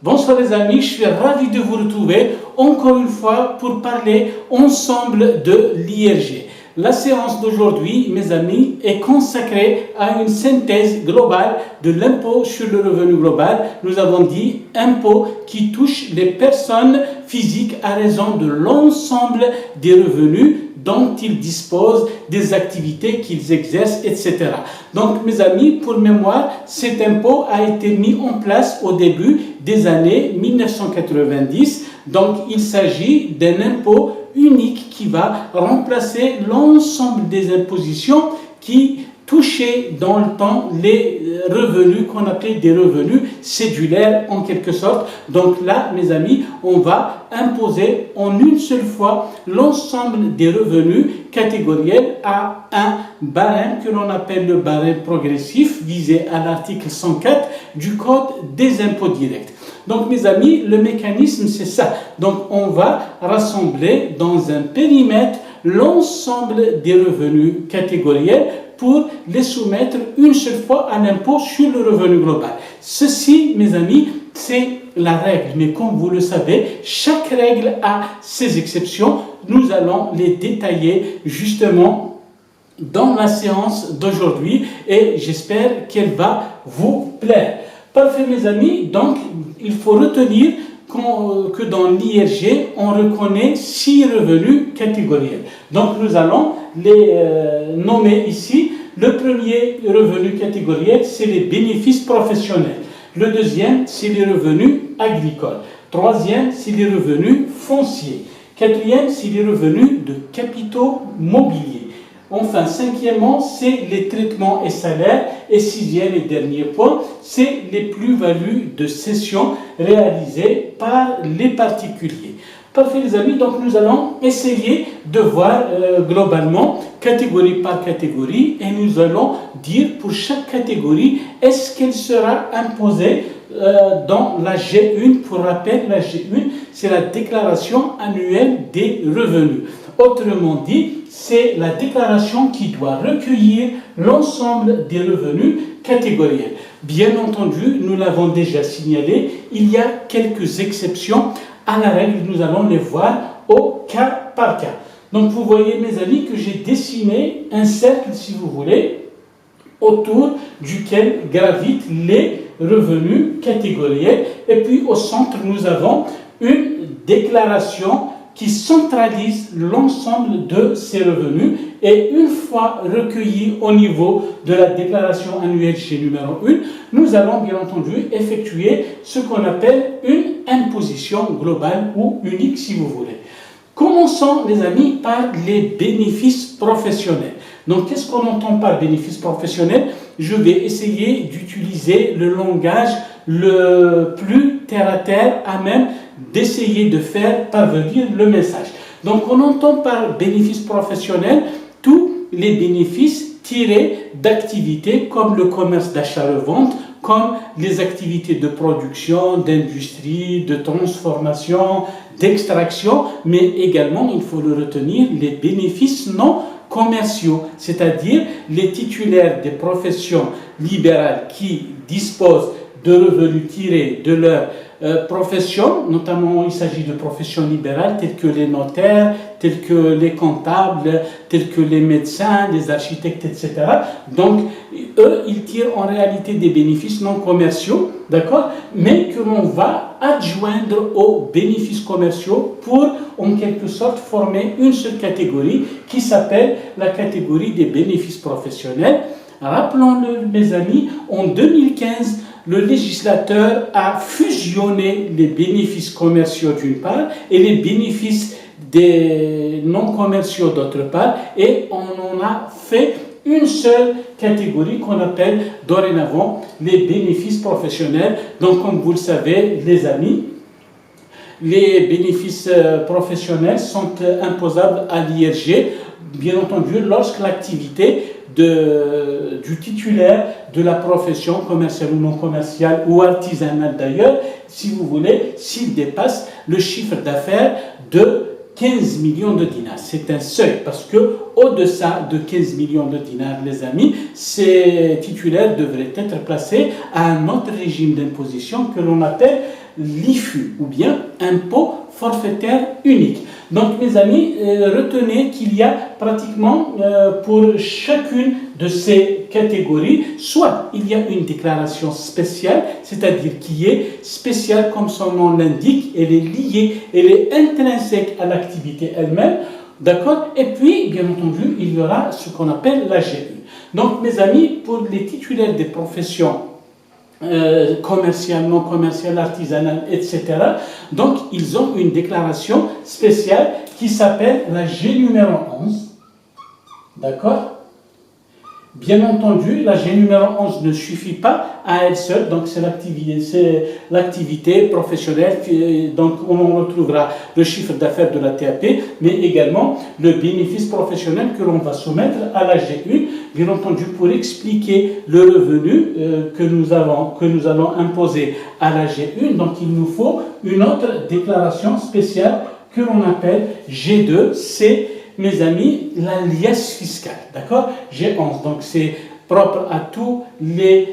Bonsoir les amis, je suis ravi de vous retrouver encore une fois pour parler ensemble de l'IRG. La séance d'aujourd'hui, mes amis, est consacrée à une synthèse globale de l'impôt sur le revenu global. Nous avons dit impôt qui touche les personnes physiques à raison de l'ensemble des revenus dont ils disposent, des activités qu'ils exercent, etc. Donc, mes amis, pour mémoire, cet impôt a été mis en place au début des années 1990. Donc, il s'agit d'un impôt unique qui va remplacer l'ensemble des impositions qui touchaient dans le temps les revenus qu'on appelait des revenus cédulaires en quelque sorte. Donc là, mes amis, on va imposer en une seule fois l'ensemble des revenus catégoriels à un barème que l'on appelle le barème progressif visé à l'article 104 du Code des impôts directs. Donc, mes amis, le mécanisme, c'est ça. Donc, on va rassembler dans un périmètre l'ensemble des revenus catégoriels pour les soumettre une seule fois à l'impôt sur le revenu global. Ceci, mes amis, c'est la règle. Mais comme vous le savez, chaque règle a ses exceptions. Nous allons les détailler justement dans la séance d'aujourd'hui et j'espère qu'elle va vous plaire. Parfait, mes amis. Donc, il faut retenir que dans l'IRG, on reconnaît 6 revenus catégoriels. Donc, nous allons les nommer ici. Le premier revenu catégoriel, c'est les bénéfices professionnels. Le deuxième, c'est les revenus agricoles. Troisième, c'est les revenus fonciers. Quatrième, c'est les revenus de capitaux mobiliers. Enfin, cinquièmement, c'est les traitements et salaires. Et sixième et dernier point, c'est les plus-values de cession réalisées par les particuliers. Parfait, les amis. Donc, nous allons essayer de voir globalement, catégorie par catégorie, et nous allons dire pour chaque catégorie, est-ce qu'elle sera imposée dans la G1. Pour rappel, la G1, c'est la déclaration annuelle des revenus. Autrement dit, c'est la déclaration qui doit recueillir l'ensemble des revenus catégoriels. Bien entendu, nous l'avons déjà signalé, il y a quelques exceptions à la règle, nous allons les voir au cas par cas. Donc vous voyez, mes amis, que j'ai dessiné un cercle, si vous voulez, autour duquel gravitent les revenus catégoriels. Et puis au centre, nous avons une déclaration qui centralise l'ensemble de ces revenus. Et une fois recueillis au niveau de la déclaration annuelle chez numéro 1, nous allons bien entendu effectuer ce qu'on appelle une imposition globale ou unique si vous voulez. Commençons les amis par les bénéfices professionnels. Donc qu'est-ce qu'on entend par bénéfices professionnels? Je vais essayer d'utiliser le langage le plus terre-à-terre à même d'essayer de faire parvenir le message. Donc on entend par bénéfices professionnels tous les bénéfices tirés d'activités comme le commerce d'achat-revente, comme les activités de production, d'industrie, de transformation, d'extraction, mais également, il faut le retenir, les bénéfices non commerciaux, c'est-à-dire les titulaires des professions libérales qui disposent de revenus tirés de leur profession, notamment il s'agit de professions libérales telles que les notaires, tels que les comptables, tels que les médecins, les architectes, etc. Donc, eux, ils tirent en réalité des bénéfices non commerciaux, d'accord, mais que l'on va adjoindre aux bénéfices commerciaux pour, en quelque sorte, former une seule catégorie qui s'appelle la catégorie des bénéfices professionnels. Rappelons-le, mes amis, en 2015, le législateur a fusionné les bénéfices commerciaux d'une part et les bénéfices des non commerciaux d'autre part, et on en a fait une seule catégorie qu'on appelle dorénavant les bénéfices professionnels. Donc comme vous le savez les amis, les bénéfices professionnels sont imposables à l'IRG, bien entendu lorsque l'activité du titulaire de la profession commerciale ou non commerciale ou artisanale d'ailleurs, si vous voulez, s'il dépasse le chiffre d'affaires de 15 millions de dinars. C'est un seuil parce que au-deçà de 15 millions de dinars, les amis, ces titulaires devraient être placés à un autre régime d'imposition que l'on appelle l'IFU ou bien impôt forfaitaire unique. Donc mes amis, retenez qu'il y a pratiquement pour chacune de ces catégories, soit il y a une déclaration spéciale, c'est-à-dire qui est spéciale comme son nom l'indique, elle est liée, elle est intrinsèque à l'activité elle-même, d'accord? Et puis, bien entendu, il y aura ce qu'on appelle la GE. Donc mes amis, pour les titulaires des professions commercial, non commercial, artisanal, etc. Donc, ils ont une déclaration spéciale qui s'appelle la G numéro 11. D'accord? Bien entendu, la G numéro 11 ne suffit pas à elle seule, donc c'est l'activité professionnelle, donc on retrouvera le chiffre d'affaires de la TAP, mais également le bénéfice professionnel que l'on va soumettre à la G1, bien entendu pour expliquer le revenu que nous allons imposer à la G1, donc il nous faut une autre déclaration spéciale que l'on appelle G2, c'est mes amis, la liasse fiscale, d'accord? G11, donc c'est propre à tous les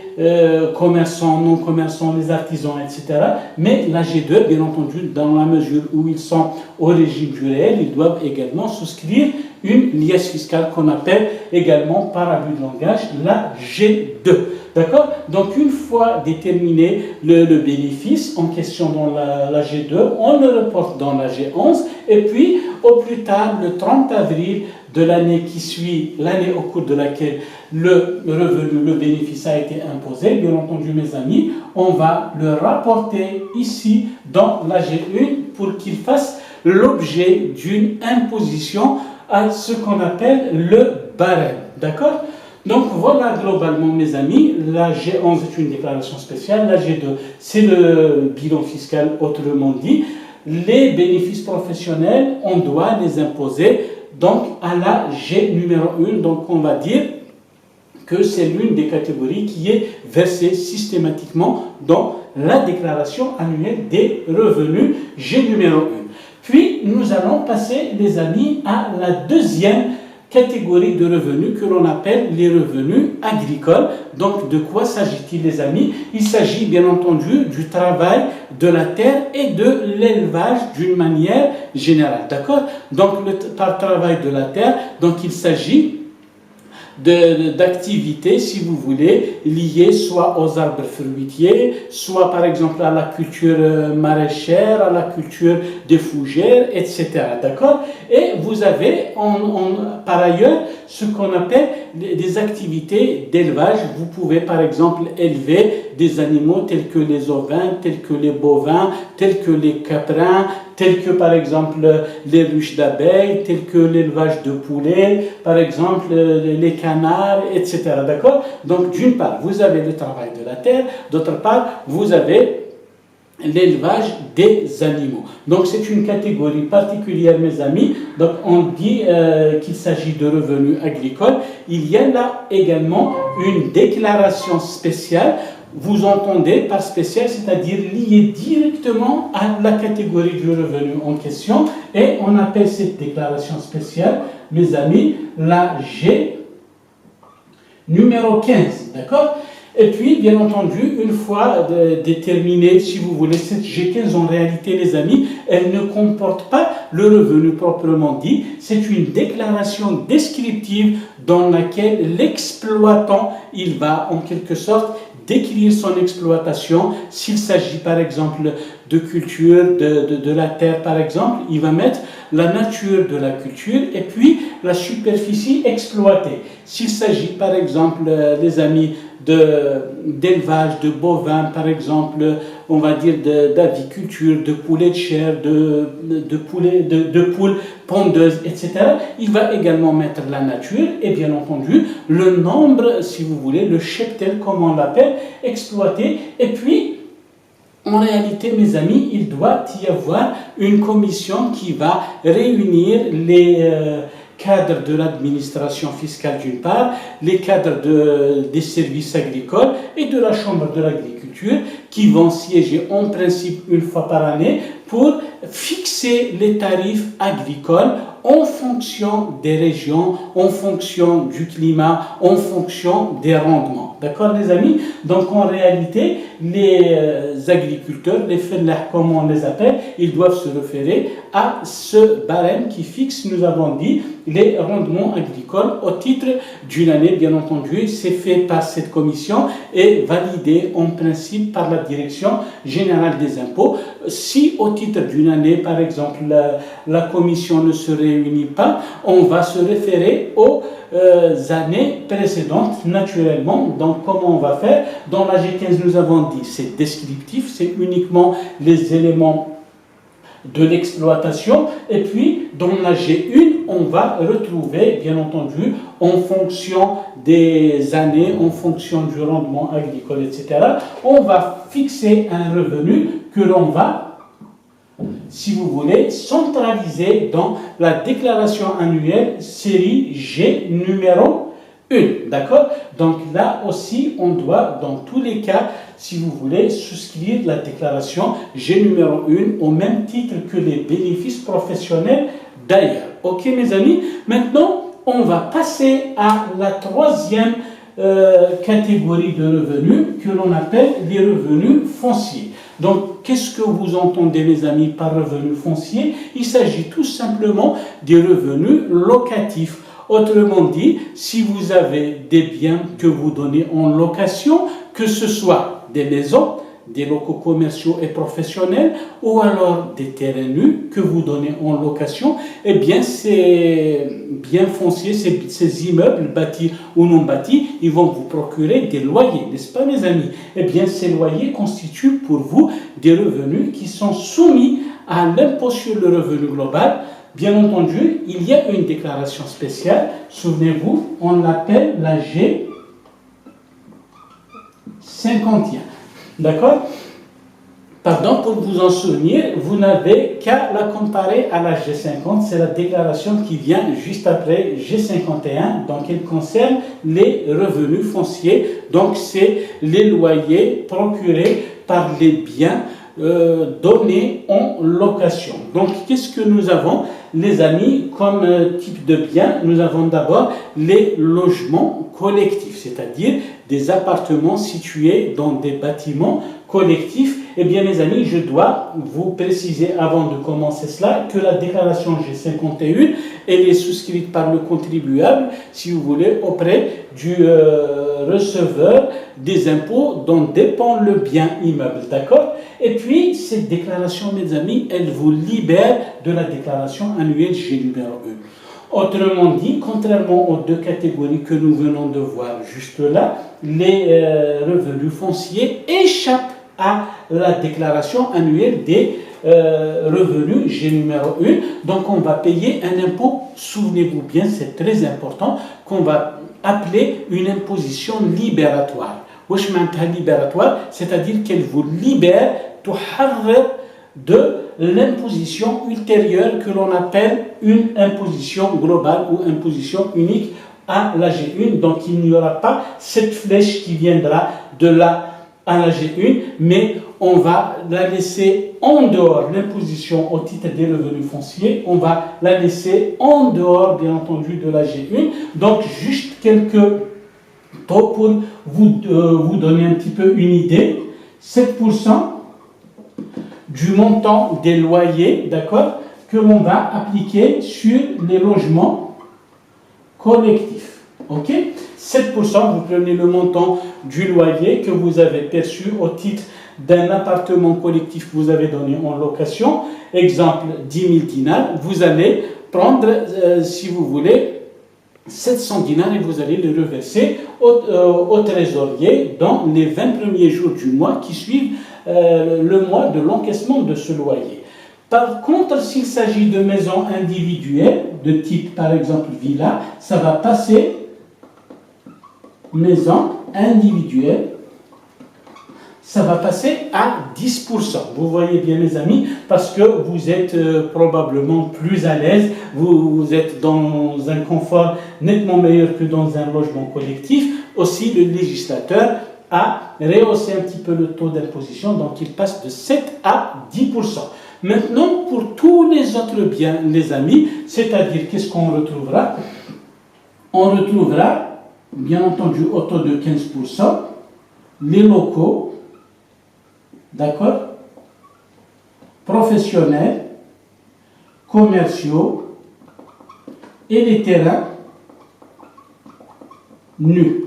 commerçants, non-commerçants, les artisans, etc. Mais la G2, bien entendu, dans la mesure où ils sont au régime du réel, ils doivent également souscrire une liasse fiscale qu'on appelle également par abus de langage la G2. D'accord? Donc, une fois déterminé le bénéfice en question dans la G2, on le reporte dans la G11 et puis, au plus tard, le 30 avril de l'année qui suit, l'année au cours de laquelle le revenu, le bénéfice a été imposé, bien entendu, mes amis, on va le rapporter ici dans la G1 pour qu'il fasse l'objet d'une imposition à ce qu'on appelle le barème. D'accord? Donc voilà globalement mes amis, la G11 est une déclaration spéciale, la G2 c'est le bilan fiscal autrement dit. Les bénéfices professionnels, on doit les imposer donc à la G numéro 1, donc on va dire que c'est l'une des catégories qui est versée systématiquement dans la déclaration annuelle des revenus G numéro 1. Puis nous allons passer les amis à la deuxième catégorie de revenus que l'on appelle les revenus agricoles. Donc, de quoi s'agit-il, les amis? Il s'agit bien entendu du travail de la terre et de l'élevage d'une manière générale. D'accord? Donc, par travail de la terre, donc il s'agit d'activités, si vous voulez, liées soit aux arbres fruitiers, soit par exemple à la culture maraîchère, à la culture des fougères, etc. D'accord? Et vous avez par ailleurs ce qu'on appelle des activités d'élevage. Vous pouvez par exemple élever des animaux tels que les ovins, tels que les bovins, tels que les caprins, tels que par exemple les ruches d'abeilles, tels que l'élevage de poulets, par exemple les canards, etc. D'accord? Donc d'une part, vous avez le travail de la terre, d'autre part, vous avez l'élevage des animaux. Donc c'est une catégorie particulière, mes amis. Donc on dit qu'il s'agit de revenus agricoles. Il y a là également une déclaration spéciale. Vous entendez par spécial, c'est-à-dire lié directement à la catégorie du revenu en question. Et on appelle cette déclaration spéciale, mes amis, la G numéro 15. D'accord? Et puis, bien entendu, une fois déterminée, si vous voulez, cette G15, en réalité, les amis, elle ne comporte pas le revenu proprement dit. C'est une déclaration descriptive dans laquelle l'exploitant, il va en quelque sorte décrire son exploitation. S'il s'agit par exemple de culture, de la terre par exemple, il va mettre la nature de la culture et puis la superficie exploitée. S'il s'agit par exemple, les amis, d'élevage de bovins par exemple, on va dire d'aviculture, de poulets de chair, de poules pondeuses, etc. Il va également mettre la nature et bien entendu le nombre, si vous voulez, le cheptel comme on l'appelle, exploité. Et puis en réalité, mes amis, il doit y avoir une commission qui va réunir les cadres de l'administration fiscale d'une part, les cadres des services agricoles et de la Chambre de l'agriculture qui vont siéger en principe une fois par année pour fixer les tarifs agricoles en fonction des régions, en fonction du climat, en fonction des rendements. D'accord les amis? Donc en réalité, les agriculteurs, les fellahs comme on les appelle, ils doivent se référer à ce barème qui fixe, nous avons dit, les rendements agricoles au titre d'une année. Bien entendu, c'est fait par cette commission et validé en principe par la direction générale des impôts. Si au titre d'une année, par exemple, la commission ne se réunit pas, on va se référer aux années précédentes, naturellement. Donc, comment on va faire? Dans la G15, nous avons dit, c'est descriptif, c'est uniquement les éléments de l'exploitation. Et puis, dans la G1, on va retrouver, bien entendu, en fonction des années, en fonction du rendement agricole, etc., on va fixer un revenu que l'on va, si vous voulez, centraliser dans la déclaration annuelle série G numéro 1. D'accord? Donc là aussi, on doit, dans tous les cas, si vous voulez, souscrire la déclaration G numéro 1 au même titre que les bénéfices professionnels d'ailleurs. Ok mes amis? Maintenant, on va passer à la troisième catégorie de revenus que l'on appelle les revenus fonciers. Donc, qu'est-ce que vous entendez, mes amis, par revenus fonciers? Il s'agit tout simplement des revenus locatifs. Autrement dit, si vous avez des biens que vous donnez en location, que ce soit des maisons, des locaux commerciaux et professionnels, ou alors des terrains nus que vous donnez en location, eh bien, ces biens fonciers, ces immeubles bâtis ou non bâtis, ils vont vous procurer des loyers, n'est-ce pas, mes amis? Eh bien, ces loyers constituent pour vous des revenus qui sont soumis à l'impôt sur le revenu global. Bien entendu, il y a une déclaration spéciale, souvenez-vous, on l'appelle la G51. D'accord? Pardon, pour vous en souvenir, vous n'avez qu'à la comparer à la G50, c'est la déclaration qui vient juste après G51, donc elle concerne les revenus fonciers, donc c'est les loyers procurés par les biens donnés en location. Donc qu'est-ce que nous avons, les amis, comme type de biens? Nous avons d'abord les logements collectifs, c'est-à-dire des appartements situés dans des bâtiments collectifs. Eh bien, mes amis, je dois vous préciser avant de commencer cela que la déclaration G51, elle est souscrite par le contribuable, si vous voulez, auprès du receveur des impôts dont dépend le bien immeuble. D'accord? Et puis, cette déclaration, mes amis, elle vous libère de la déclaration annuelle G numéro 1. Autrement dit, contrairement aux deux catégories que nous venons de voir juste là, les revenus fonciers échappent à la déclaration annuelle des revenus G numéro 1. Donc on va payer un impôt, souvenez-vous bien, c'est très important, qu'on va appeler une imposition libératoire. Wesh ma'nta libératoire, c'est-à-dire qu'elle vous libère de l'imposition ultérieure que l'on appelle une imposition globale ou imposition unique à la G1. Donc il n'y aura pas cette flèche qui viendra de là à la G1, mais on va la laisser en dehors, l'imposition au titre des revenus fonciers, on va la laisser en dehors, bien entendu, de la G1. Donc juste quelques taux pour vous donner un petit peu une idée. 7% du montant des loyers, d'accord, que l'on va appliquer sur les logements collectifs. Ok? 7%, vous prenez le montant du loyer que vous avez perçu au titre d'un appartement collectif que vous avez donné en location. Exemple, 10 000 dinars. Vous allez prendre, si vous voulez, 700 dinars et vous allez les reverser au trésorier dans les 20 premiers jours du mois qui suivent le mois de l'encaissement de ce loyer. Par contre, s'il s'agit de maisons individuelles, de type par exemple villa, ça va passer maison individuelle, ça va passer à 10%. Vous voyez bien mes amis, parce que vous êtes probablement plus à l'aise, vous êtes dans un confort nettement meilleur que dans un logement collectif. Aussi, le législateur à rehausser un petit peu le taux d'imposition, donc il passe de 7 à 10%. Maintenant, pour tous les autres biens, les amis, c'est-à-dire qu'est-ce qu'on retrouvera? On retrouvera, bien entendu, au taux de 15%, les locaux, d'accord, professionnels, commerciaux et les terrains nus.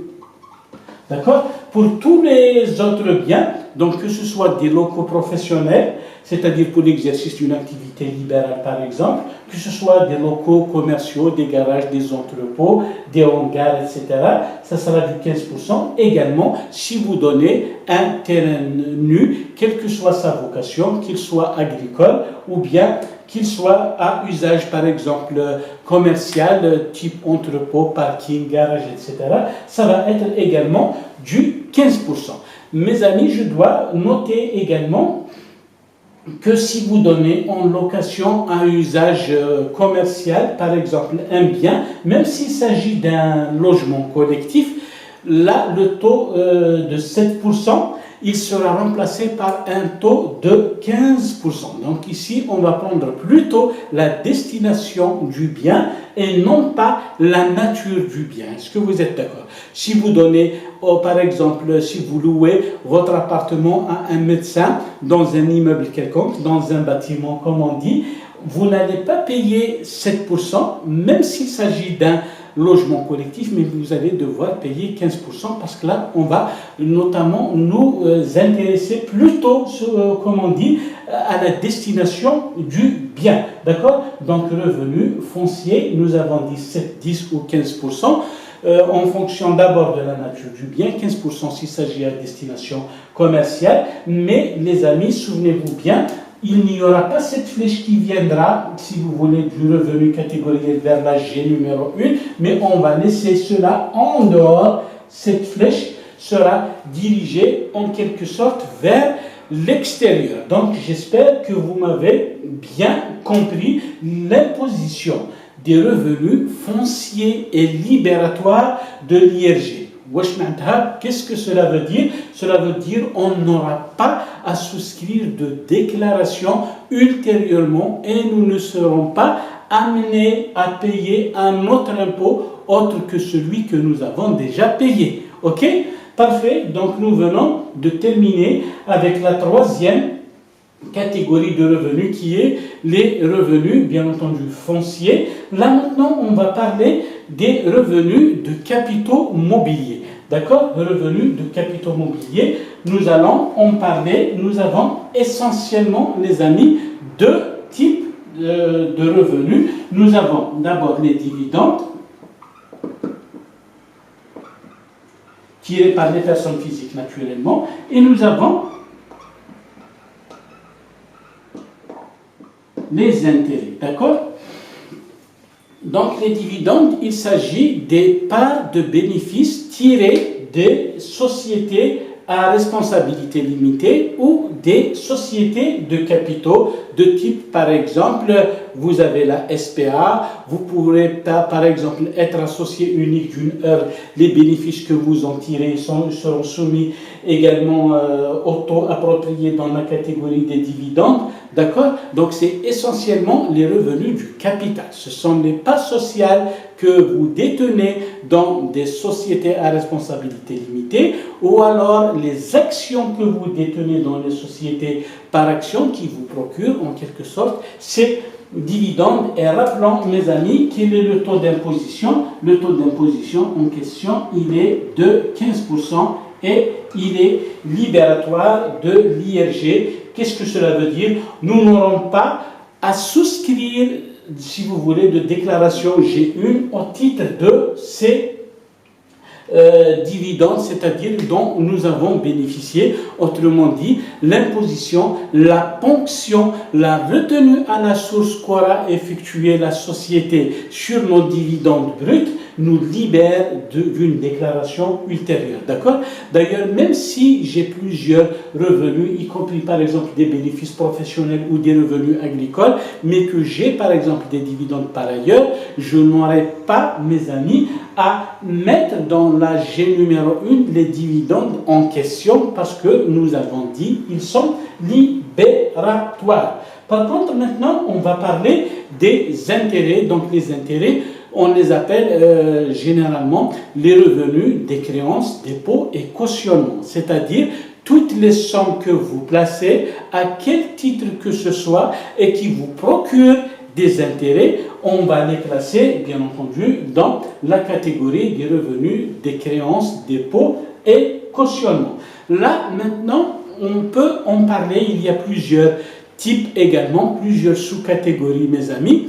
D'accord? Pour tous les autres biens, donc que ce soit des locaux professionnels, c'est-à-dire pour l'exercice d'une activité libérale par exemple, que ce soit des locaux commerciaux, des garages, des entrepôts, des hangars, etc., ça sera du 15%. Également, si vous donnez un terrain nu, quelle que soit sa vocation, qu'il soit agricole ou bien qu'il soit à usage, par exemple, commercial, type entrepôt, parking, garage, etc., ça va être également du 15%. Mes amis, je dois noter également que si vous donnez en location à usage commercial, par exemple, un bien, même s'il s'agit d'un logement collectif, là, le taux de 7%, il sera remplacé par un taux de 15%. Donc ici, on va prendre plutôt la destination du bien et non pas la nature du bien. Est-ce que vous êtes d'accord? Si vous donnez, par exemple, si vous louez votre appartement à un médecin dans un immeuble quelconque, dans un bâtiment, comme on dit, vous n'allez pas payer 7%, même s'il s'agit d'un logement collectif, mais vous allez devoir payer 15% parce que là, on va notamment nous intéresser plutôt, comme on dit, à la destination du bien. D'accord? Donc, revenu foncier, nous avons dit 7, 10 ou 15%. En fonction d'abord de la nature du bien, 15% s'il s'agit à destination commerciale, mais les amis, souvenez-vous bien, il n'y aura pas cette flèche qui viendra, si vous voulez, du revenu catégoriel vers la G numéro 1, mais on va laisser cela en dehors. Cette flèche sera dirigée en quelque sorte vers l'extérieur. Donc j'espère que vous m'avez bien compris l'imposition des revenus fonciers et libératoires de l'IRG. Qu'est-ce que cela veut dire? Cela veut dire qu'on n'aura pas à souscrire de déclaration ultérieurement et nous ne serons pas amenés à payer un autre impôt autre que celui que nous avons déjà payé. Ok? Parfait. Donc nous venons de terminer avec la troisième catégorie de revenus qui est les revenus, bien entendu, fonciers. Là maintenant, on va parler des revenus de capitaux mobiliers. D'accord? Revenus de capitaux mobiliers. Nous allons en parler. Nous avons essentiellement, les amis, deux types de revenus. Nous avons d'abord les dividendes tirés par les personnes physiques naturellement, et nous avons les intérêts, d'accord? Donc les dividendes, il s'agit des parts de bénéfices tirées des sociétés à responsabilité limitée ou des sociétés de capitaux de type, par exemple, vous avez la SPA, vous pourrez par exemple être associé unique d'une heure, les bénéfices que vous en tirez seront soumis également au taux approprié dans la catégorie des dividendes, d'accord? Donc c'est essentiellement les revenus du capital, ce sont les parts sociales que vous détenez dans des sociétés à responsabilité limitée ou alors les actions que vous détenez dans les sociétés par action qui vous procurent en quelque sorte ces dividendes. Et rappelons, mes amis, quel est le taux d'imposition? Le taux d'imposition en question, il est de 15% et il est libératoire de l'IRG. Qu'est-ce que cela veut dire? Nous n'aurons pas à souscrire, si vous voulez, de déclaration G1 au titre de ces dividendes, c'est-à-dire dont nous avons bénéficié. Autrement dit, l'imposition, la ponction, la retenue à la source qu'aura effectué la société sur nos dividendes bruts nous libère d'une déclaration ultérieure. D'accord? D'ailleurs, même si j'ai plusieurs revenus, y compris par exemple des bénéfices professionnels ou des revenus agricoles, mais que j'ai par exemple des dividendes par ailleurs, je n'aurai pas, mes amis, à mettre dans la G numéro 1 les dividendes en question parce que nous avons dit ils sont libératoires. Par contre, maintenant, on va parler des intérêts. Donc, les intérêts, on les appelle généralement les revenus des créances, dépôts et cautionnements. C'est-à-dire toutes les sommes que vous placez, à quel titre que ce soit, et qui vous procurent des intérêts, on va les classer, bien entendu, dans la catégorie des revenus des créances, dépôts et cautionnements. Là, maintenant, on peut en parler. Il y a plusieurs types également, plusieurs sous-catégories, mes amis.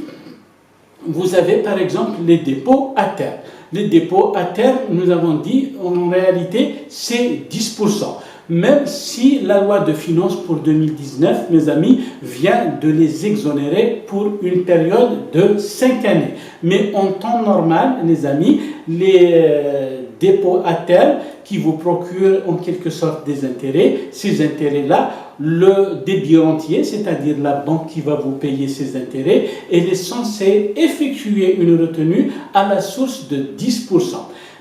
Vous avez par exemple les dépôts à terme. Les dépôts à terme, nous avons dit, en réalité, c'est 10%. Même si la loi de finances pour 2019, mes amis, vient de les exonérer pour une période de 5 années. Mais en temps normal, les amis, les dépôts à terme qui vous procurent en quelque sorte des intérêts, ces intérêts-là, le débitancier, c'est-à-dire la banque qui va vous payer ces intérêts, elle est censée effectuer une retenue à la source de 10%.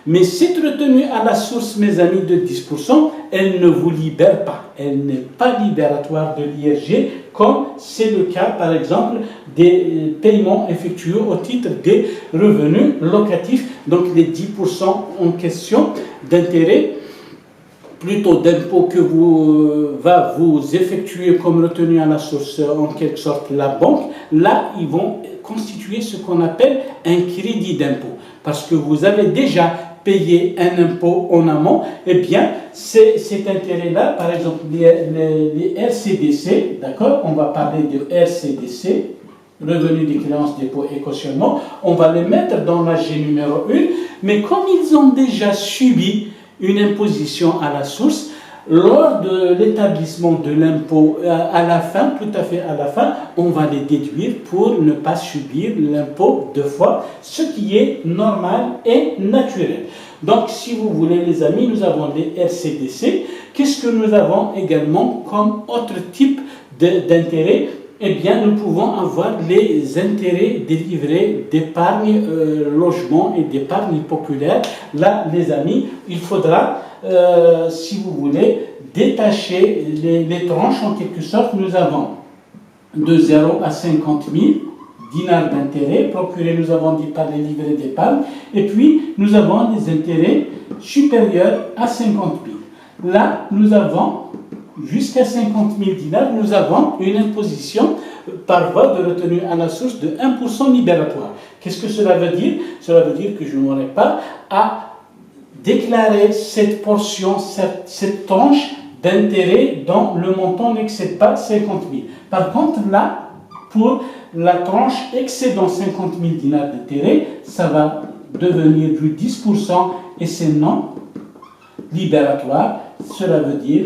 Mais cette retenue à la source, mes amis, de 10%, elle ne vous libère pas. Elle n'est pas libératoire de l'IRG, comme c'est le cas, par exemple, des paiements effectués au titre des revenus locatifs. Donc, les 10% en question d'intérêt, plutôt d'impôt que va vous effectuer comme retenue à la source, en quelque sorte, la banque, là, ils vont constituer ce qu'on appelle un crédit d'impôt. Parce que vous avez déjà payé un impôt en amont, eh bien, cet intérêt-là, par exemple, les RCDC, d'accord, on va parler de RCDC, revenus des créances, dépôts et cautionnements, on va les mettre dans la G numéro 1, mais comme ils ont déjà subi une imposition à la source, lors de l'établissement de l'impôt à la fin, tout à fait à la fin, on va les déduire pour ne pas subir l'impôt deux fois, ce qui est normal et naturel. Donc, si vous voulez, les amis, nous avons les RCDC. Qu'est-ce que nous avons également comme autre type d'intérêt? Eh bien, nous pouvons avoir les intérêts délivrés d'épargne logement et d'épargne populaire. Là, les amis, il faudra, si vous voulez, détacher les tranches en quelque sorte. Nous avons de 0 à 50 000 dinars d'intérêt procurés, nous avons dit, par les livrets d'épargne. Et puis, nous avons des intérêts supérieurs à 50 000. Là, nous avons jusqu'à 50 000 dinars, nous avons une imposition par voie de retenue à la source de 1% libératoire. Qu'est-ce que cela veut dire? Cela veut dire que je n'aurai pas à déclarer cette portion, cette tranche d'intérêt dont le montant n'excède pas 50 000. Par contre, là, pour la tranche excédant 50 000 dinars d'intérêt, ça va devenir du 10% et c'est non libératoire. Cela veut dire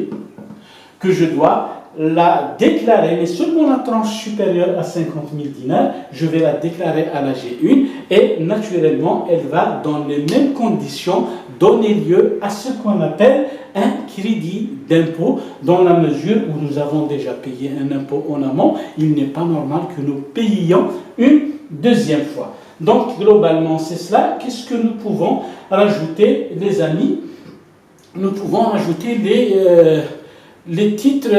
que je dois la déclarer, mais seulement la tranche supérieure à 50 000 dinars, je vais la déclarer à la G1 et naturellement, elle va, dans les mêmes conditions, donner lieu à ce qu'on appelle un crédit d'impôt, dans la mesure où nous avons déjà payé un impôt en amont, il n'est pas normal que nous payions une deuxième fois. Donc, globalement, c'est cela. Qu'est-ce que nous pouvons rajouter, les amis? Nous pouvons rajouter les titres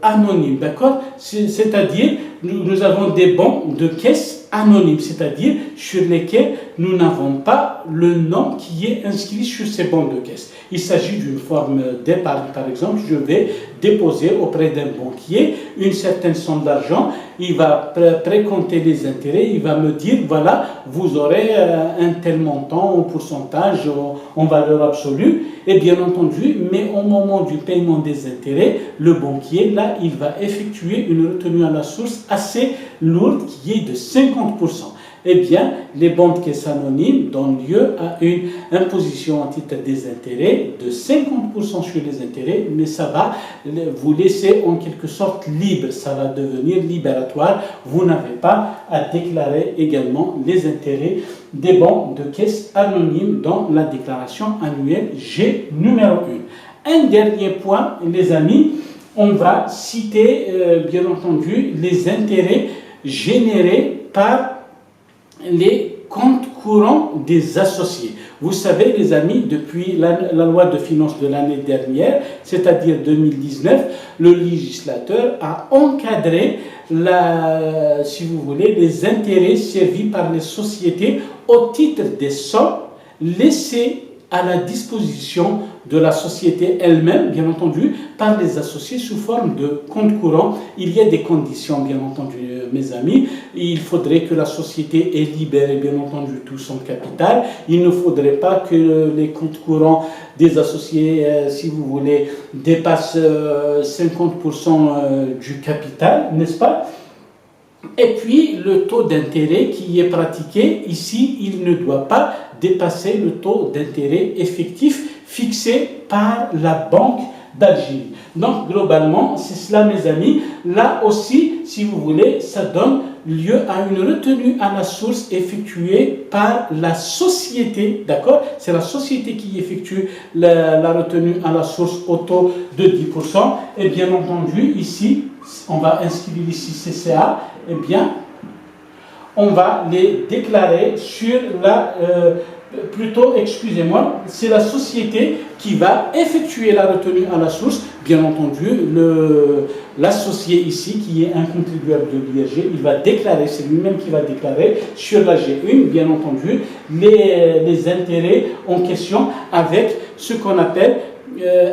anonymes, d'accord? C'est-à-dire, nous avons des bons de caisse anonymes, c'est-à-dire sur lesquels nous n'avons pas le nom qui est inscrit sur ces bons de caisse. Il s'agit d'une forme d'épargne, par exemple, je vais déposer auprès d'un banquier une certaine somme d'argent, il va précompter les intérêts, il va me dire, voilà, vous aurez un tel montant en pourcentage, en valeur absolue, et bien entendu, mais au moment du paiement des intérêts, le banquier, là, il va effectuer une retenue à la source assez lourde qui est de 50%. Eh bien, les bons de caisse anonymes donnent lieu à une imposition en titre des intérêts de 50% sur les intérêts, mais ça va vous laisser en quelque sorte libre, ça va devenir libératoire. Vous n'avez pas à déclarer également les intérêts des bons de caisse anonymes dans la déclaration annuelle G numéro 1. Un dernier point, les amis, on va citer bien entendu les intérêts générés par les comptes courants des associés. Vous savez, les amis, depuis la loi de finances de l'année dernière, c'est-à-dire 2019, le législateur a encadré, si vous voulez, les intérêts servis par les sociétés au titre des sommes laissées à la disposition de la société elle-même, bien entendu, par les associés sous forme de compte courant. Il y a des conditions, bien entendu, mes amis. Il faudrait que la société ait libéré, bien entendu, tout son capital. Il ne faudrait pas que les comptes courants des associés, si vous voulez, dépassent 50% du capital, n'est-ce pas? Et puis, le taux d'intérêt qui est pratiqué, ici, il ne doit pas dépasser le taux d'intérêt effectif fixé par la Banque d'Algérie. Donc, globalement, c'est cela, mes amis. Là aussi, si vous voulez, ça donne lieu à une retenue à la source effectuée par la société, d'accord? C'est la société qui effectue la retenue à la source au taux de 10%. Et bien entendu, ici, on va inscrire ici CCA, eh bien, on va les déclarer sur la... plutôt, excusez-moi, c'est la société qui va effectuer la retenue à la source. Bien entendu, l'associé ici, qui est un contribuable de l'IRG, il va déclarer, c'est lui-même qui va déclarer sur la G1, bien entendu, les intérêts en question avec ce qu'on appelle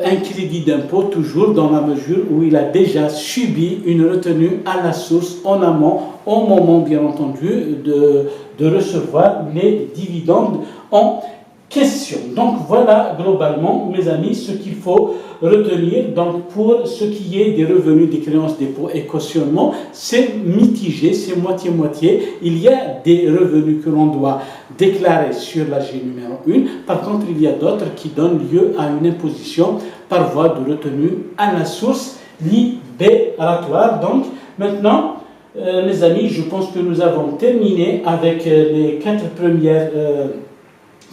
un crédit d'impôt, toujours dans la mesure où il a déjà subi une retenue à la source en amont, au moment, bien entendu, de recevoir les dividendes en question. Donc voilà globalement, mes amis, ce qu'il faut retenir. Donc pour ce qui est des revenus des créances dépôt et cautionnement, c'est mitigé, c'est moitié-moitié. Il y a des revenus que l'on doit déclarer sur la G numéro 1. Par contre, il y a d'autres qui donnent lieu à une imposition par voie de retenue à la source libératoire. Donc maintenant, mes amis, je pense que nous avons terminé avec les 4 premières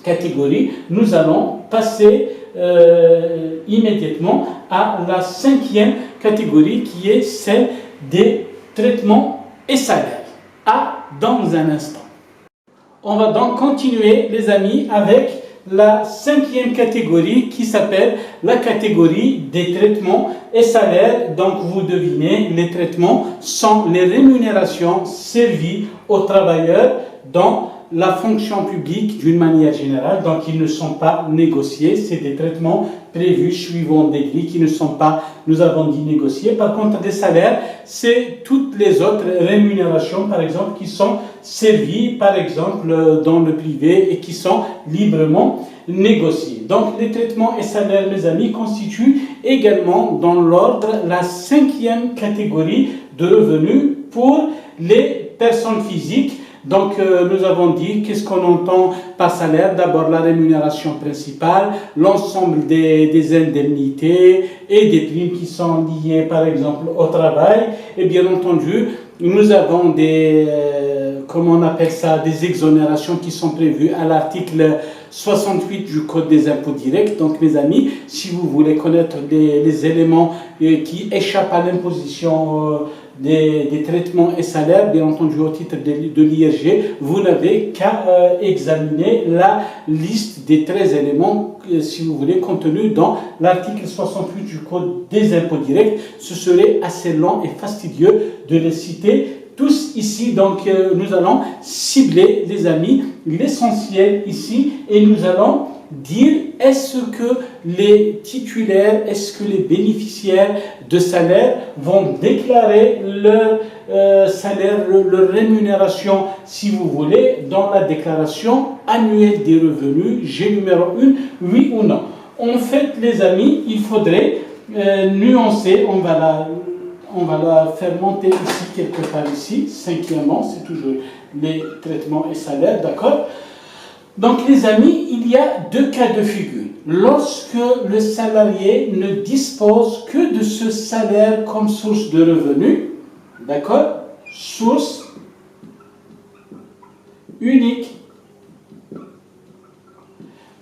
catégories. Nous allons passer immédiatement à la 5e catégorie qui est celle des traitements et salaires. Dans un instant. On va donc continuer, les amis, avec la 5e catégorie qui s'appelle la catégorie des traitements et salaires. Donc vous devinez, les traitements sont les rémunérations servies aux travailleurs dans la fonction publique d'une manière générale. Donc ils ne sont pas négociés, c'est des traitements prévus suivant des grilles qui ne sont pas, nous avons dit, négociés. Par contre, des salaires, c'est toutes les autres rémunérations, par exemple, qui sont servies, par exemple, dans le privé et qui sont librement négociées. Donc les traitements et salaires, mes amis, constituent également dans l'ordre la 5e catégorie de revenus pour les personnes physiques. Donc, nous avons dit qu'est-ce qu'on entend par salaire. D'abord, la rémunération principale, l'ensemble des indemnités et des primes qui sont liées, par exemple, au travail. Et bien entendu, nous avons comment on appelle ça, des exonérations qui sont prévues à l'article 68 du Code des impôts directs. Donc, mes amis, si vous voulez connaître les éléments qui échappent à l'imposition des traitements et salaires, bien entendu au titre de l'IRG, vous n'avez qu'à examiner la liste des 13 éléments, si vous voulez, contenus dans l'article 68 du Code des impôts directs. Ce serait assez long et fastidieux de les citer tous ici. Donc nous allons cibler, les amis, l'essentiel ici, et nous allons dire est-ce que les titulaires, est-ce que les bénéficiaires de salaire vont déclarer leur salaire, leur rémunération, si vous voulez, dans la déclaration annuelle des revenus, G numéro 1, oui ou non. En fait, les amis, il faudrait nuancer, on va la faire monter ici, quelque part ici, 5e, c'est toujours les traitements et salaires, d'accord? Donc les amis, il y a deux cas de figure. Lorsque le salarié ne dispose que de ce salaire comme source de revenus, d'accord? Source unique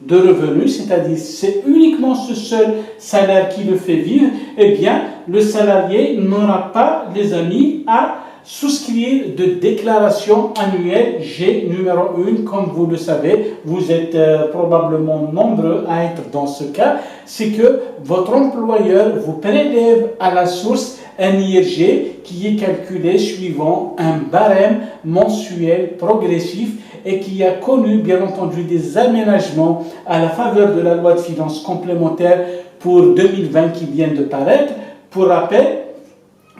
de revenus, c'est-à-dire c'est uniquement ce seul salaire qui le fait vivre, eh bien le salarié n'aura pas, les amis, à souscrire de déclaration annuelle G numéro 1, comme vous le savez, vous êtes probablement nombreux à être dans ce cas, c'est que votre employeur vous prélève à la source un IRG qui est calculé suivant un barème mensuel progressif et qui a connu bien entendu des aménagements à la faveur de la loi de finances complémentaire pour 2020 qui vient de paraître. Pour rappel,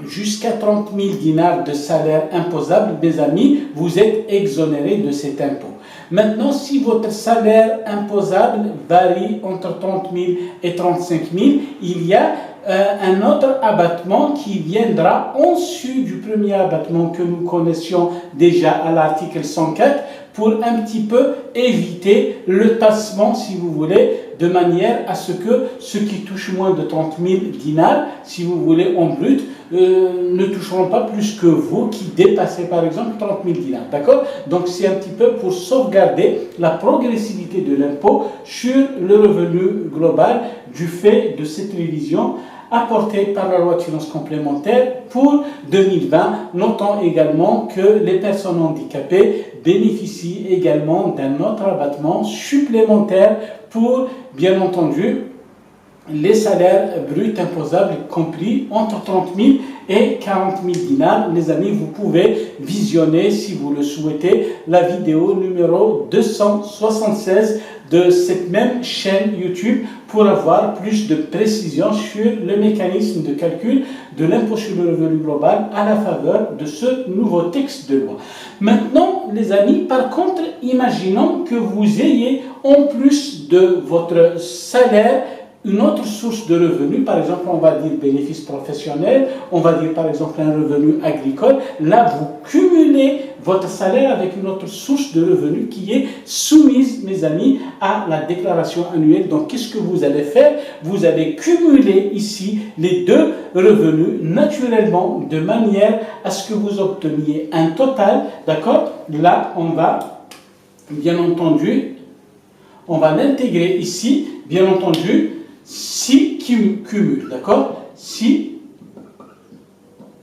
jusqu'à 30 000 dinars de salaire imposable, mes amis, vous êtes exonérés de cet impôt. Maintenant, si votre salaire imposable varie entre 30 000 et 35 000, il y a un autre abattement qui viendra en dessus du premier abattement que nous connaissions déjà à l'article 104 pour un petit peu éviter le tassement, si vous voulez, de manière à ce que ceux qui touchent moins de 30 000 dinars, si vous voulez, en brut, ne toucheront pas plus que vous qui dépassez par exemple 30 000 dinars. D'accord? Donc c'est un petit peu pour sauvegarder la progressivité de l'impôt sur le revenu global du fait de cette révision apportée par la loi de finances complémentaire pour 2020, notant également que les personnes handicapées bénéficient également d'un autre abattement supplémentaire pour, bien entendu, les salaires bruts imposables compris entre 30 000 et 40 000 dinars. Les amis, vous pouvez visionner, si vous le souhaitez, la vidéo numéro 276 de cette même chaîne YouTube pour avoir plus de précision sur le mécanisme de calcul de l'impôt sur le revenu global à la faveur de ce nouveau texte de loi. Maintenant, les amis, par contre, imaginons que vous ayez en plus de votre salaire une autre source de revenus, par exemple, on va dire bénéfice professionnel, on va dire par exemple un revenu agricole. Là, vous cumulez votre salaire avec une autre source de revenus qui est soumise, mes amis, à la déclaration annuelle. Donc, qu'est-ce que vous allez faire? Vous allez cumuler ici les deux revenus naturellement de manière à ce que vous obteniez un total, d'accord? Là, on va, bien entendu, on va l'intégrer ici, bien entendu, si cumule, d'accord? Si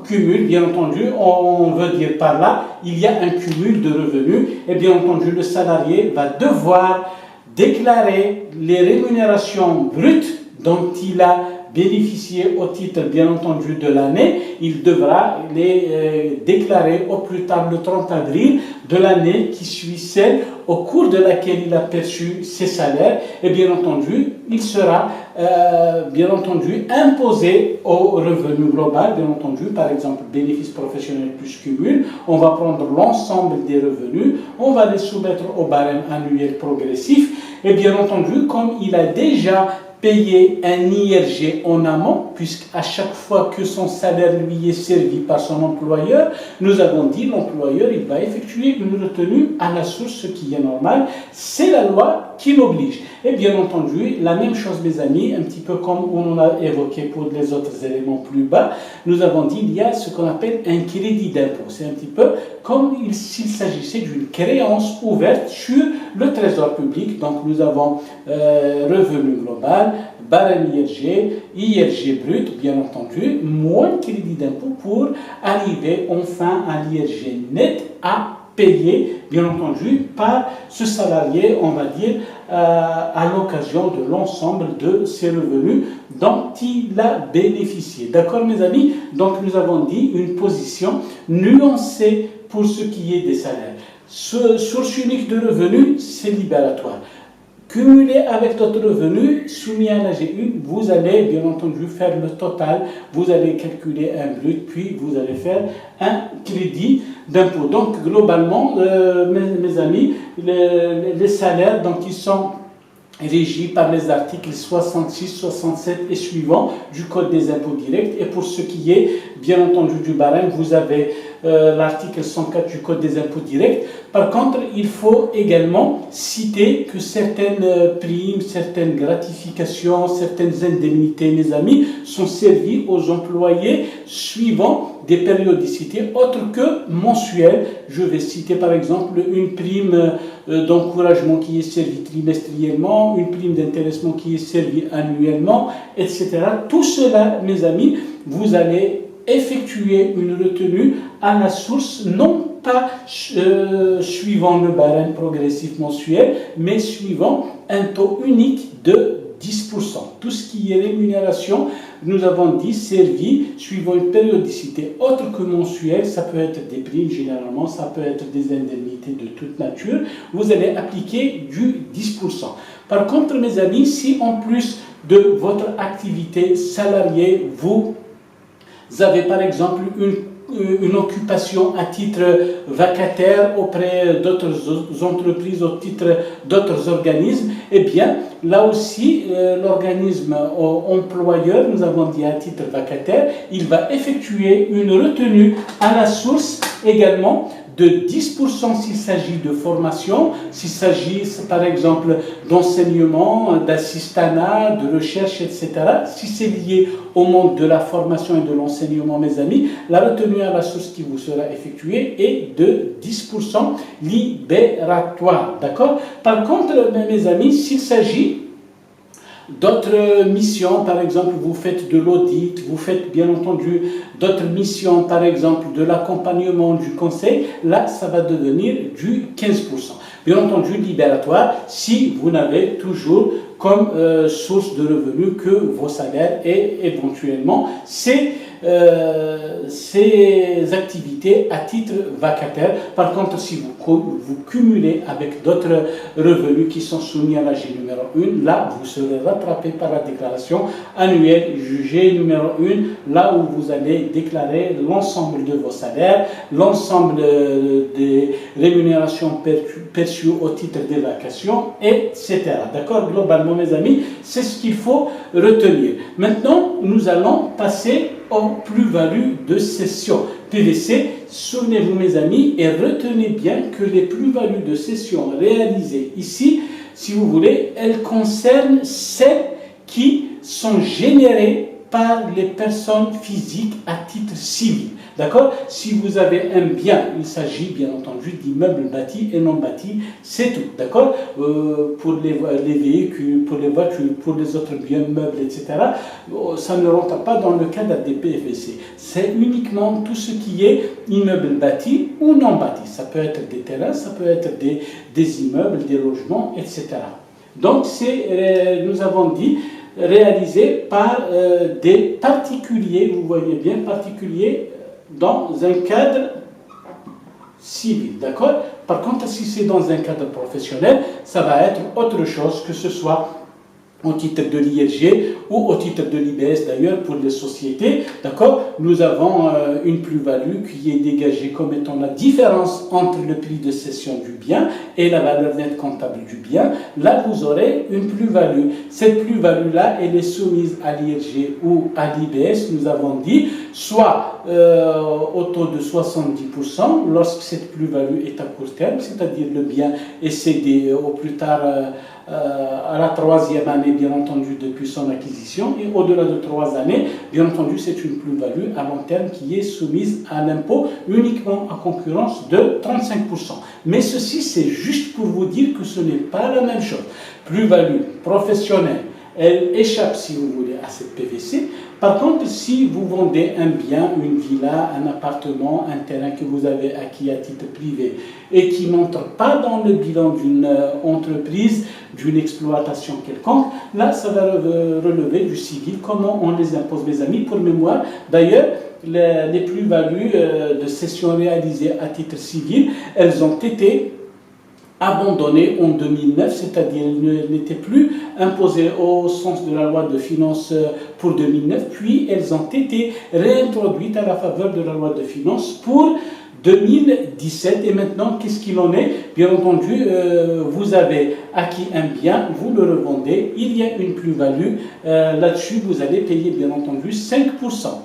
cumule, bien entendu, on veut dire par là, il y a un cumul de revenus, et bien entendu, le salarié va devoir déclarer les rémunérations brutes dont il a bénéficié au titre, bien entendu, de l'année. Il devra les déclarer au plus tard le 30 avril de l'année qui suit celle au cours de laquelle il a perçu ses salaires. Et bien entendu, il sera bien entendu imposé au revenu global, bien entendu, par exemple, bénéfice professionnel plus cumul. On va prendre l'ensemble des revenus, on va les soumettre au barème annuel progressif. Et bien entendu, comme il a déjà payer un IRG en amont, puisqu'à chaque fois que son salaire lui est servi par son employeur, nous avons dit l'employeur il va effectuer une retenue à la source, ce qui est normal, c'est la loi qui l'oblige. Et bien entendu, la même chose mes amis, un petit peu comme on a évoqué pour les autres éléments plus bas, nous avons dit il y a ce qu'on appelle un crédit d'impôt. C'est un petit peu comme s'il s'agissait d'une créance ouverte sur le trésor public. Donc nous avons revenu global, barème IRG, IRG brut, bien entendu, moins de crédit d'impôt pour arriver enfin à l'IRG net à payer, bien entendu, par ce salarié, on va dire, à l'occasion de l'ensemble de ses revenus dont il a bénéficié. D'accord, mes amis? Donc, nous avons dit une position nuancée pour ce qui est des salaires. Source unique de revenus, c'est libératoire. Cumulé avec d'autres revenus soumis à la G1, vous allez bien entendu faire le total, vous allez calculer un brut, puis vous allez faire un crédit d'impôt. Donc globalement, mes amis, les salaires, donc ils sont régi par les articles 66, 67 et suivants du Code des impôts directs. Et pour ce qui est, bien entendu, du barème, vous avez l'article 104 du Code des impôts directs. Par contre, il faut également citer que certaines primes, certaines gratifications, certaines indemnités, mes amis, sont servies aux employés suivant des périodicités autres que mensuelles. Je vais citer par exemple une prime d'encouragement qui est servie trimestriellement, une prime d'intéressement qui est servie annuellement, etc. Tout cela, mes amis, vous allez effectuer une retenue à la source, non pas suivant le barème progressif mensuel, mais suivant un taux unique de 10%. Tout ce qui est rémunération, nous avons dit, servi suivant une périodicité autre que mensuelle, ça peut être des primes généralement, ça peut être des indemnités de toute nature, vous allez appliquer du 10%. Par contre, mes amis, si en plus de votre activité salariée, vous avez par exemple une occupation à titre vacataire auprès d'autres entreprises, au titre d'autres organismes, eh bien, là aussi, l'organisme employeur, nous avons dit à titre vacataire, il va effectuer une retenue à la source également de 10% s'il s'agit de formation, s'il s'agit par exemple d'enseignement, d'assistanat, de recherche, etc. Si c'est lié au monde de la formation et de l'enseignement, mes amis, la retenue à la source qui vous sera effectuée est de 10% libératoire. D'accord? Par contre, mes amis, s'il s'agit d'autres missions, par exemple, vous faites de l'audit, vous faites bien entendu d'autres missions, par exemple de l'accompagnement, du conseil, là, ça va devenir du 15%. Bien entendu, libératoire, si vous n'avez toujours comme source de revenus que vos salaires et éventuellement ces activités à titre vacataire. Par contre, si vous cumulez avec d'autres revenus qui sont soumis à la G numéro 1, là, vous serez rattrapé par la déclaration annuelle G numéro 1, là où vous allez déclarer l'ensemble de vos salaires, l'ensemble des rémunérations perçues au titre des vacations, etc. D'accord? Globalement, mes amis, c'est ce qu'il faut retenir. Maintenant, nous allons passer aux plus-values de cession. PVC, souvenez-vous mes amis, et retenez bien que les plus-values de cession réalisées ici, si vous voulez, elles concernent celles qui sont générées par les personnes physiques à titre civil. D'accord? Si vous avez un bien, il s'agit bien entendu d'immeubles bâtis et non bâtis, c'est tout. D'accord? Pour les véhicules, pour les voitures, pour les autres biens meubles, etc., ça ne rentre pas dans le cadre des PVC. C'est uniquement tout ce qui est immeubles bâtis ou non bâtis. Ça peut être des terrains, ça peut être des immeubles, des logements, etc. Donc, nous avons dit, réalisé par des particuliers, vous voyez bien, particuliers, dans un cadre civil, d'accord? Par contre, si c'est dans un cadre professionnel, ça va être autre chose, que ce soit au titre de l'IRG ou au titre de l'IBS d'ailleurs pour les sociétés, d'accord? Nous avons une plus-value qui est dégagée comme étant la différence entre le prix de cession du bien et la valeur nette comptable du bien. Là, vous aurez une plus-value. Cette plus-value-là, elle est soumise à l'IRG ou à l'IBS, nous avons dit, soit au taux de 70% lorsque cette plus-value est à court terme, c'est-à-dire le bien est cédé au plus tard à la 3e année, bien entendu, depuis son acquisition, et au-delà de 3 années, bien entendu, c'est une plus-value à long terme qui est soumise à l'impôt uniquement à concurrence de 35%. Mais ceci, c'est juste pour vous dire que ce n'est pas la même chose. Plus-value professionnelle, elle échappe, si vous voulez, à cette PVC. Par contre, si vous vendez un bien, une villa, un appartement, un terrain que vous avez acquis à titre privé et qui n'entre pas dans le bilan d'une entreprise, d'une exploitation quelconque, là, ça va relever du civil. Comment on les impose, mes amis? Pour mémoire, d'ailleurs, les plus-values de cession réalisées à titre civil, elles ont été abandonnées en 2009, c'est-à-dire elles n'étaient plus imposées au sens de la loi de finances pour 2009, puis elles ont été réintroduites à la faveur de la loi de finances pour 2017. Et maintenant, qu'est-ce qu'il en est? Bien entendu, vous avez acquis un bien, vous le revendez, il y a une plus-value. Là-dessus, vous allez payer, bien entendu, 5%.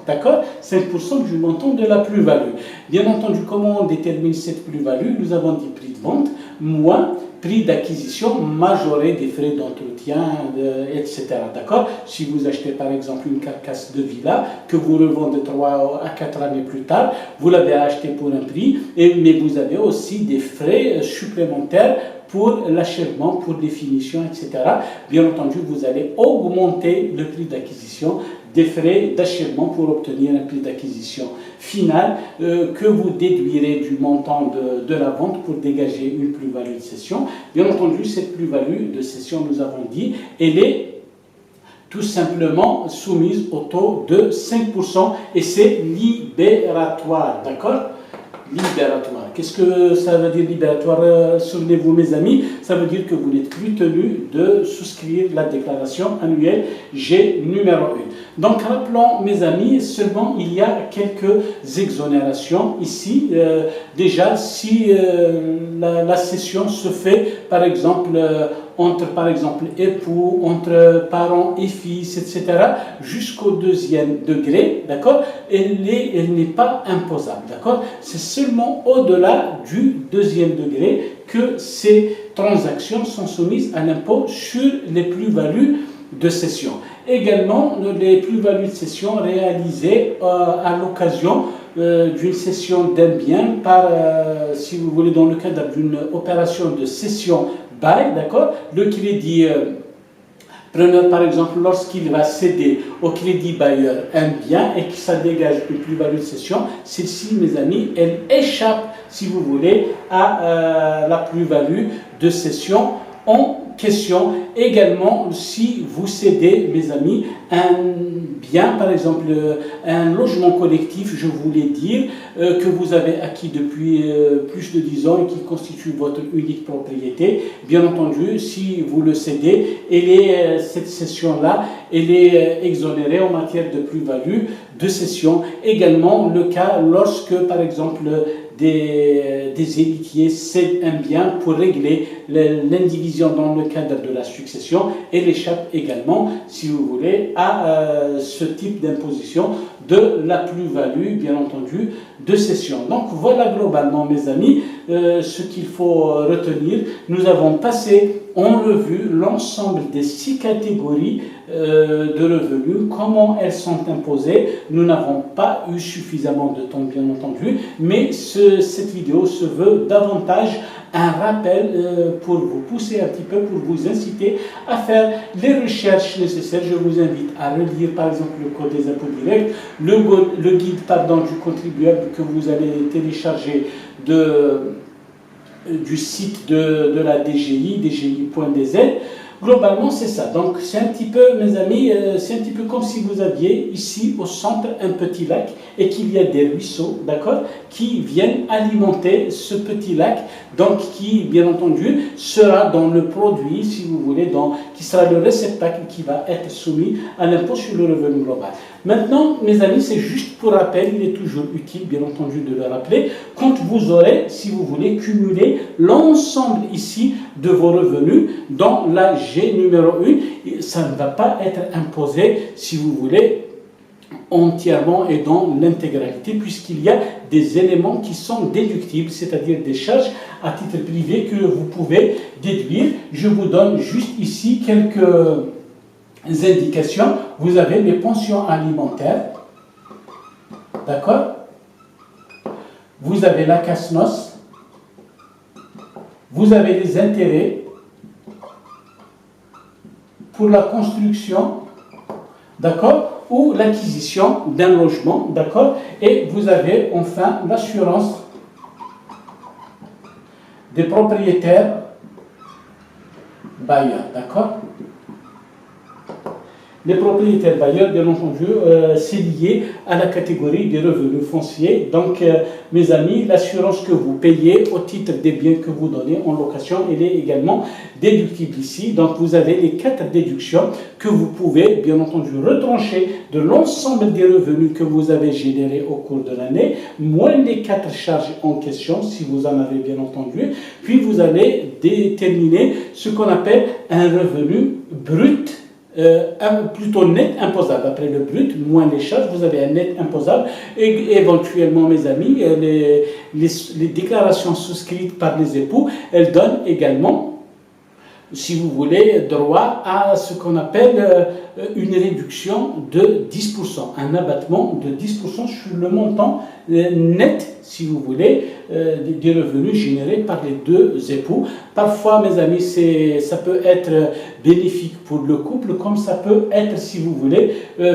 D'accord? 5% du montant de la plus-value. Bien entendu, comment on détermine cette plus-value? Nous avons dit prix de vente, moins prix d'acquisition majoré des frais d'entretien, etc. D'accord? Si vous achetez par exemple une carcasse de villa que vous revendez 3 à 4 années plus tard, vous l'avez acheté pour un prix, mais vous avez aussi des frais supplémentaires pour l'achèvement, pour les finitions, etc. Bien entendu, vous allez augmenter le prix d'acquisition, des frais d'achèvement pour obtenir un prix d'acquisition final que vous déduirez du montant de la vente pour dégager une plus-value de cession. Bien entendu, cette plus-value de cession, nous avons dit, elle est tout simplement soumise au taux de 5% et c'est libératoire, d'accord? Libératoire. Qu'est-ce que ça veut dire libératoire? Souvenez-vous mes amis, ça veut dire que vous n'êtes plus tenu de souscrire la déclaration annuelle G numéro 1. Donc rappelons mes amis, seulement il y a quelques exonérations ici. Déjà, si la cession se fait par exemple entre par exemple époux, entre parents et fils, etc., jusqu'au deuxième degré, d'accord, elle n'est pas imposable, d'accord. C'est seulement au-delà du deuxième degré que ces transactions sont soumises à l'impôt sur les plus-values de cession. Également, les plus-values de cession réalisées à l'occasion d'une cession d'un bien par, si vous voulez, dans le cadre d'une opération de cession bail, d'accord, le crédit preneur, par exemple, lorsqu'il va céder au crédit bailleur un bien et que ça dégage une plus-value de cession, celle-ci, mes amis, elle échappe, si vous voulez, à la plus-value de cession en question. Également, si vous cédez, mes amis, un bien, par exemple un logement collectif, je voulais dire, que vous avez acquis depuis plus de 10 ans et qui constitue votre unique propriété, bien entendu, si vous le cédez, cette cession-là, elle est exonérée en matière de plus-value de cession. Également, le cas lorsque, par exemple, des héritiers cèdent un bien pour régler l'indivision dans le cadre de la succession, elle échappe également, si vous voulez, à ce type d'imposition de la plus-value, bien entendu, de cession. Donc voilà globalement, mes amis, ce qu'il faut retenir. Nous avons passé en revue l'ensemble des 6 catégories de revenus, comment elles sont imposées. Nous n'avons pas eu suffisamment de temps, bien entendu, mais cette vidéo se veut davantage un rappel pour vous pousser un petit peu, pour vous inciter à faire les recherches nécessaires. Je vous invite à relire par exemple le Code des impôts directs, le guide du contribuable que vous allez télécharger du site de la DGI, dgi.dz. Globalement, c'est ça. Donc, c'est un petit peu, mes amis, c'est un petit peu comme si vous aviez ici au centre un petit lac et qu'il y a des ruisseaux, d'accord, qui viennent alimenter ce petit lac, donc qui, bien entendu, sera dans le produit, si vous voulez, qui sera le réceptacle qui va être soumis à l'impôt sur le revenu global. Maintenant, mes amis, c'est juste pour rappel, il est toujours utile, bien entendu, de le rappeler, quand vous aurez, si vous voulez, cumulé l'ensemble ici de vos revenus dans la G numéro 1, ça ne va pas être imposé, si vous voulez, entièrement et dans l'intégralité, puisqu'il y a des éléments qui sont déductibles, c'est-à-dire des charges à titre privé que vous pouvez déduire. Je vous donne juste ici quelques indications. Vous avez les pensions alimentaires, d'accord? Vous avez la casse-noce, vous avez les intérêts pour la construction, d'accord, ou l'acquisition d'un logement, d'accord, et vous avez enfin l'assurance des propriétaires bailleurs, d'accord. Les propriétaires bailleurs, bien entendu, c'est lié à la catégorie des revenus fonciers. Donc, mes amis, l'assurance que vous payez au titre des biens que vous donnez en location, elle est également déductible ici. Donc, vous avez les 4 déductions que vous pouvez, bien entendu, retrancher de l'ensemble des revenus que vous avez générés au cours de l'année, moins les 4 charges en question, si vous en avez bien entendu. Puis, vous allez déterminer ce qu'on appelle un revenu brut, plutôt net imposable. Après le brut, moins les charges, vous avez un net imposable. Et éventuellement, mes amis, les déclarations souscrites par les époux, elles donnent également, si vous voulez, droit à ce qu'on appelle une réduction de 10%, un abattement de 10% sur le montant net, si vous voulez, des revenus générés par les 2 époux. Parfois, mes amis, ça peut être bénéfique pour le couple, comme ça peut être, si vous voulez,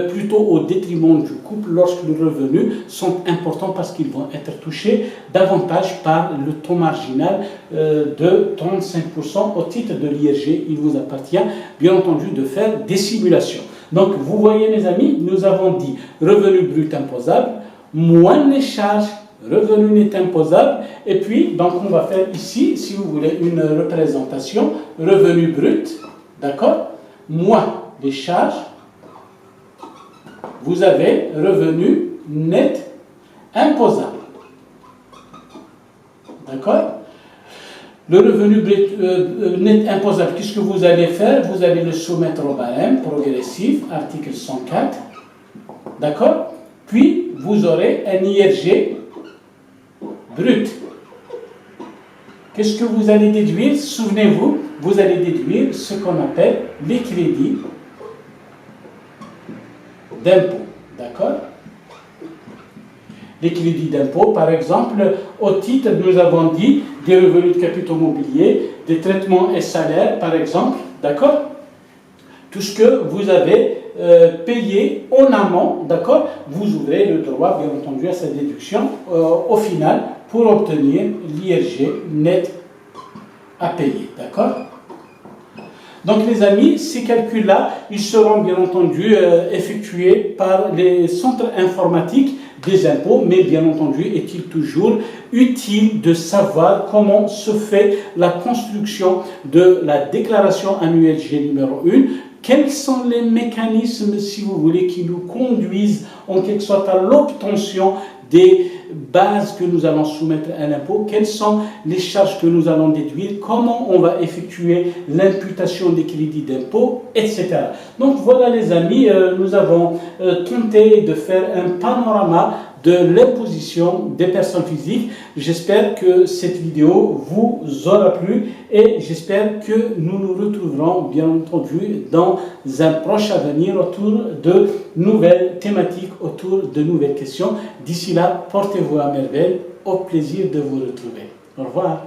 plutôt au détriment du couple lorsque les revenus sont importants parce qu'ils vont être touchés davantage par le taux marginal de 35% au titre de l'IRG. Il vous appartient, bien entendu, de faire des simulations. Donc, vous voyez, mes amis, nous avons dit revenu brut imposable, moins les charges, revenu net imposable, et puis, donc, on va faire ici, si vous voulez, une représentation, revenu brut, d'accord, moins les charges, vous avez revenu net imposable, d'accord. Le revenu net imposable, qu'est-ce que vous allez faire? Vous allez le soumettre au barème progressif, article 104, d'accord? Puis, vous aurez un IRG brut. Qu'est-ce que vous allez déduire? Souvenez-vous, vous allez déduire ce qu'on appelle les crédits d'impôt, d'accord? Les crédits d'impôt, par exemple, au titre, nous avons dit, des revenus de capitaux mobiliers, des traitements et salaires, par exemple, d'accord? Tout ce que vous avez payé en amont, d'accord? Vous ouvrez le droit, bien entendu, à cette déduction au final pour obtenir l'IRG net à payer, d'accord? Donc, les amis, ces calculs-là, ils seront bien entendu effectués par les centres informatiques des impôts, mais bien entendu, est-il toujours utile de savoir comment se fait la construction de la déclaration annuelle G numéro 1, quels sont les mécanismes, si vous voulez, qui nous conduisent en quelque sorte à l'obtention des bases que nous allons soumettre à l'impôt, quelles sont les charges que nous allons déduire, comment on va effectuer l'imputation des crédits d'impôt, etc. Donc voilà les amis, nous avons tenté de faire un panorama de l'imposition des personnes physiques. J'espère que cette vidéo vous aura plu et j'espère que nous nous retrouverons bien entendu dans un proche avenir autour de nouvelles thématiques, autour de nouvelles questions. D'ici là, portez-vous à merveille, au plaisir de vous retrouver. Au revoir.